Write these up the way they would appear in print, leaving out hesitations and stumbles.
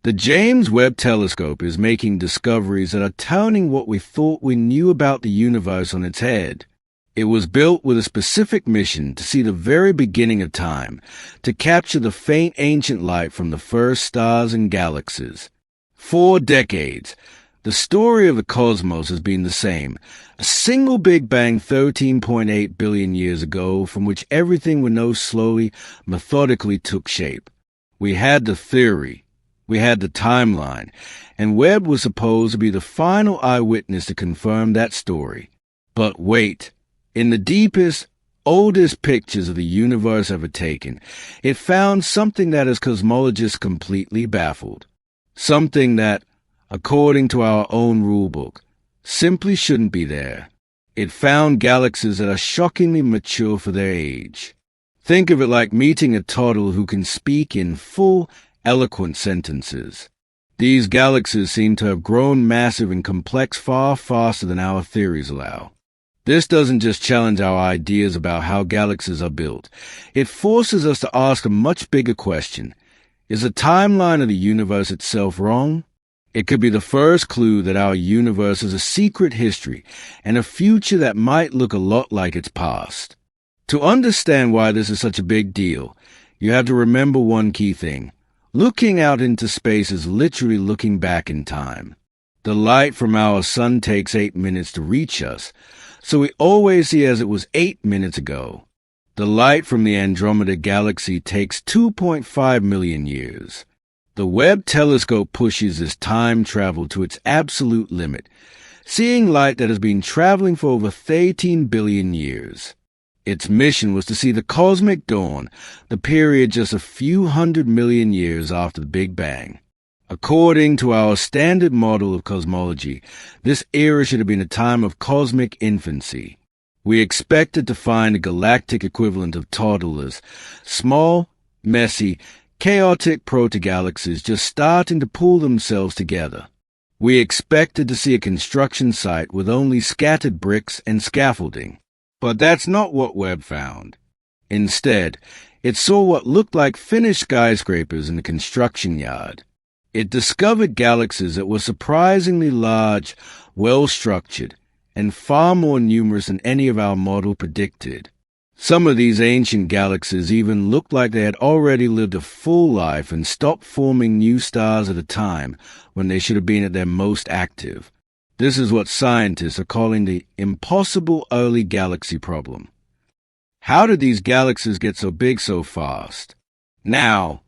The James Webb Telescope is making discoveries that are turning what we thought we knew about the universe on its head. It was built with a specific mission to see the very beginning of time, to capture the faint ancient light from the first stars and galaxies. For decades, the story of the cosmos has been the same. A single Big Bang 13.8 billion years ago from which everything we know slowly, methodically took shape. We had the theory. We had the timeline, and Webb was supposed to be the final eyewitness to confirm that story. But wait, in the deepest, oldest pictures of the universe ever taken, it found something that has cosmologists completely baffled. Something that, according to our own rulebook, simply shouldn't be there. It found galaxies that are shockingly mature for their age. Think of it like meeting a toddler who can speak in full, eloquent sentences. These galaxies seem to have grown massive and complex far faster than our theories allow. This doesn't just challenge our ideas about how galaxies are built. It forces us to ask a much bigger question. Is the timeline of the universe itself wrong? It could be the first clue that our universe has a secret history and a future that might look a lot like its past. To understand why this is such a big deal, you have to remember one key thing. Looking out into space is literally looking back in time. The light from our sun takes 8 minutes to reach us, so we always see as it was 8 minutes ago. The light from the Andromeda galaxy takes 2.5 million years. The Webb telescope pushes this time travel to its absolute limit, seeing light that has been traveling for over 13 billion years. Its mission was to see the cosmic dawn, the period just a few 100 million years after the Big Bang. According to our standard model of cosmology, this era should have been a time of cosmic infancy. We expected to find a galactic equivalent of toddlers, small, messy, chaotic protogalaxies just starting to pull themselves together. We expected to see a construction site with only scattered bricks and scaffolding. But that's not what Webb found. Instead, it saw what looked like finished skyscrapers in the construction yard. It discovered galaxies that were surprisingly large, well-structured, and far more numerous than any of our model predicted. Some of these ancient galaxies even looked like they had already lived a full life and stopped forming new stars at a time when they should have been at their most active. This is what scientists are calling the impossible early galaxy problem. How did these galaxies get so big so fast? Now,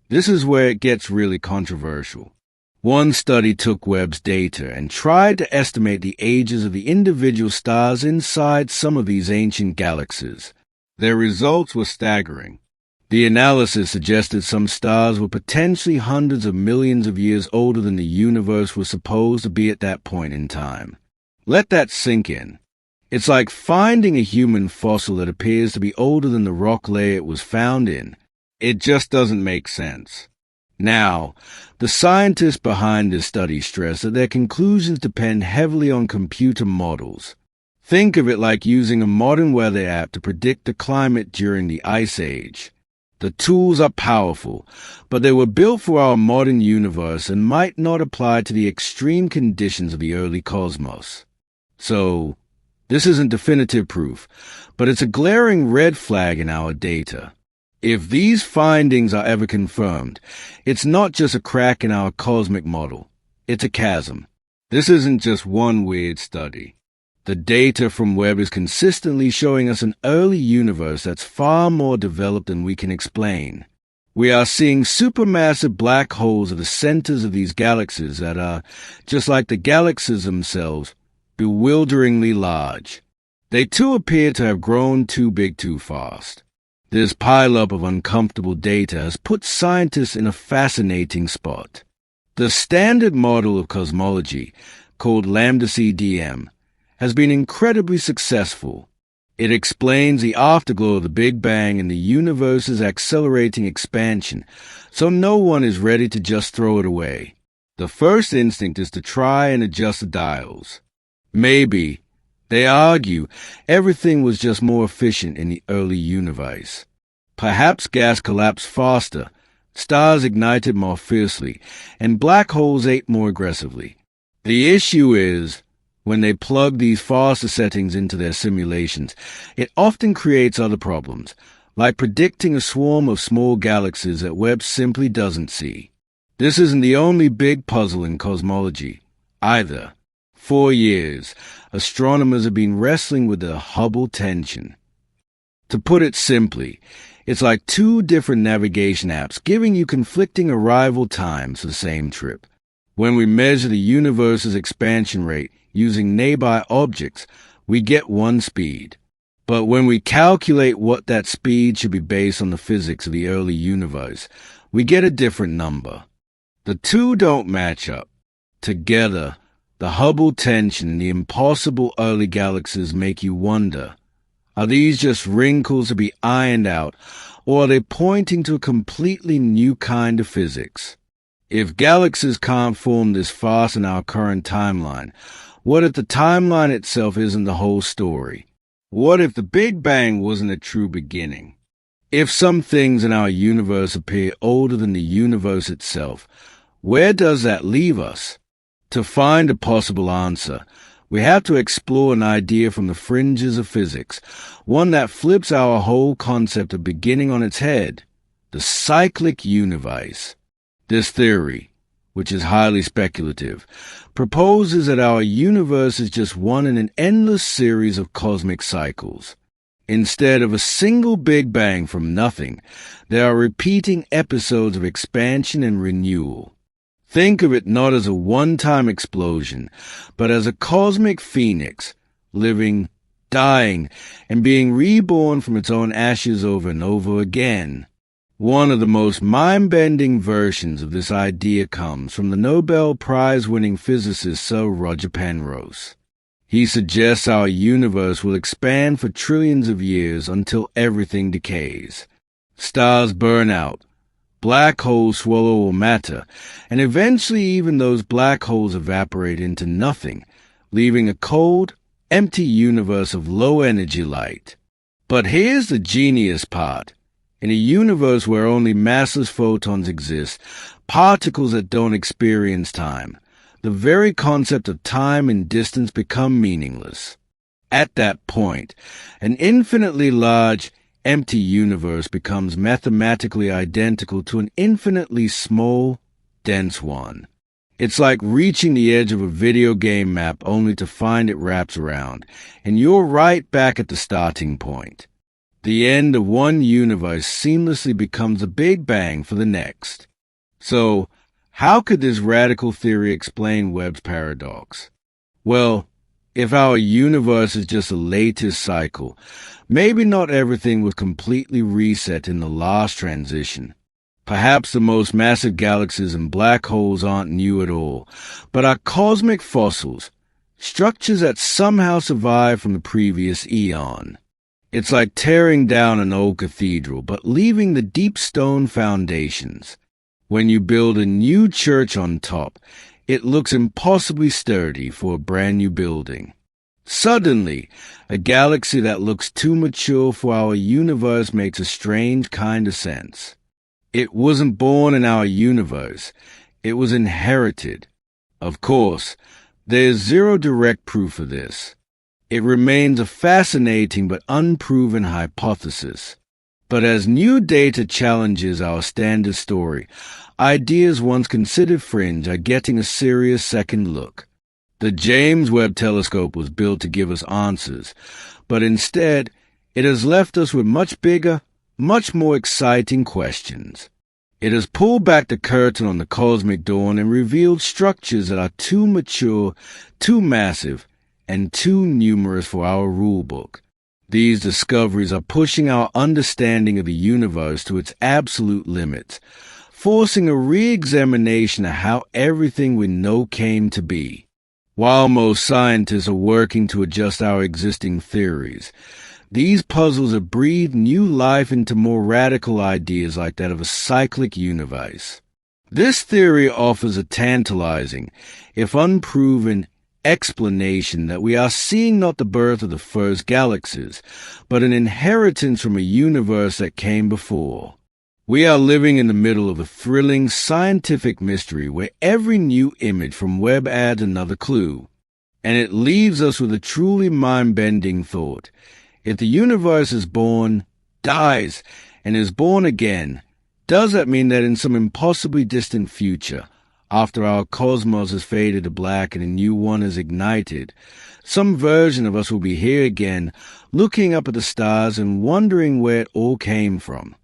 this is where it gets really controversial. One study took Webb's data and tried to estimate the ages of the individual stars inside some of these ancient galaxies. Their results were staggering. The analysis suggested some stars were potentially hundreds of millions of years older than the universe was supposed to be at that point in time. Let that sink in. It's like finding a human fossil that appears to be older than the rock layer it was found in. It just doesn't make sense. Now, the scientists behind this study stress that their conclusions depend heavily on computer models. Think of it like using a modern weather app to predict the climate during the Ice Age. The tools are powerful, but they were built for our modern universe and might not apply to the extreme conditions of the early cosmos. So, this isn't definitive proof, but it's a glaring red flag in our data. If these findings are ever confirmed, it's not just a crack in our cosmic model, it's a chasm. This isn't just one weird study. The data from Webb is consistently showing us an early universe that's far more developed than we can explain. We are seeing supermassive black holes at the centers of these galaxies that are, just like the galaxies themselves, bewilderingly large. They too appear to have grown too big too fast. This pileup of uncomfortable data has put scientists in a fascinating spot. The standard model of cosmology, called lambda-CDM, has been incredibly successful. It explains the afterglow of the Big Bang and the universe's accelerating expansion, so no one is ready to just throw it away. The first instinct is to try and adjust the dials. Maybe, they argue, everything was just more efficient in the early universe. Perhaps gas collapsed faster, Stars ignited more fiercely, and black holes ate more aggressively. The issue is, when they plug these faster settings into their simulations, it often creates other problems, like predicting a swarm of small galaxies that Webb simply doesn't see. This isn't the only big puzzle in cosmology, either. For years, astronomers have been wrestling with the Hubble Tension. To put it simply, it's like two different navigation apps giving you conflicting arrival times for the same trip. When we measure the universe's expansion rate using nearby objects, we get one speed. But when we calculate what that speed should be based on the physics of the early universe, we get a different number. The two don't match up. Together, the Hubble tension and the impossible early galaxies make you wonder, are these just wrinkles to be ironed out, or are they pointing to a completely new kind of physics? If galaxies can't form this fast in our current timeline, what if the timeline itself isn't the whole story? What if the Big Bang wasn't a true beginning? If some things in our universe appear older than the universe itself, where does that leave us? To find a possible answer, we have to explore an idea from the fringes of physics, one that flips our whole concept of beginning on its head, the cyclic universe. This theory, which is highly speculative, proposes that our universe is just one in an endless series of cosmic cycles. Instead of a single Big Bang from nothing, there are repeating episodes of expansion and renewal. Think of it not as a one-time explosion, but as a cosmic phoenix, living, dying, and being reborn from its own ashes over and over again. One of the most mind-bending versions of this idea comes from the Nobel Prize-winning physicist Sir Roger Penrose. He suggests our universe will expand for trillions of years until everything decays. Stars burn out, black holes swallow all matter, and eventually even those black holes evaporate into nothing, leaving a cold, empty universe of low-energy light. But here's the genius part. In a universe where only massless photons exist, particles that don't experience time, the very concept of time and distance become meaningless. At that point, an infinitely large, empty universe becomes mathematically identical to an infinitely small, dense one. It's like reaching the edge of a video game map only to find it wraps around, and you're right back at the starting point. The end of one universe seamlessly becomes a Big Bang for the next. So, how could this radical theory explain Webb's paradox? Well, if our universe is just the latest cycle, maybe not everything was completely reset in the last transition. Perhaps the most massive galaxies and black holes aren't new at all, but are cosmic fossils, structures that somehow survived from the previous eon. It's like tearing down an old cathedral, but leaving the deep stone foundations. When you build a new church on top, it looks impossibly sturdy for a brand new building. Suddenly, a galaxy that looks too mature for our universe makes a strange kind of sense. It wasn't born in our universe. It was inherited. Of course, there's zero direct proof of this. It remains a fascinating but unproven hypothesis. But as new data challenges our standard story, ideas once considered fringe are getting a serious second look. The James Webb Telescope was built to give us answers, but instead, it has left us with much bigger, much more exciting questions. It has pulled back the curtain on the cosmic dawn and revealed structures that are too mature, too massive, and too numerous for our rulebook. These discoveries are pushing our understanding of the universe to its absolute limits, forcing a re-examination of how everything we know came to be. While most scientists are working to adjust our existing theories, these puzzles have breathed new life into more radical ideas like that of a cyclic universe. This theory offers a tantalizing, if unproven, explanation that we are seeing not the birth of the first galaxies, but an inheritance from a universe that came before. We are living in the middle of a thrilling scientific mystery where every new image from Webb adds another clue. And it leaves us with a truly mind-bending thought. If the universe is born, dies, and is born again, does that mean that in some impossibly distant future, after our cosmos has faded to black and a new one is ignited, some version of us will be here again, looking up at the stars and wondering where it all came from?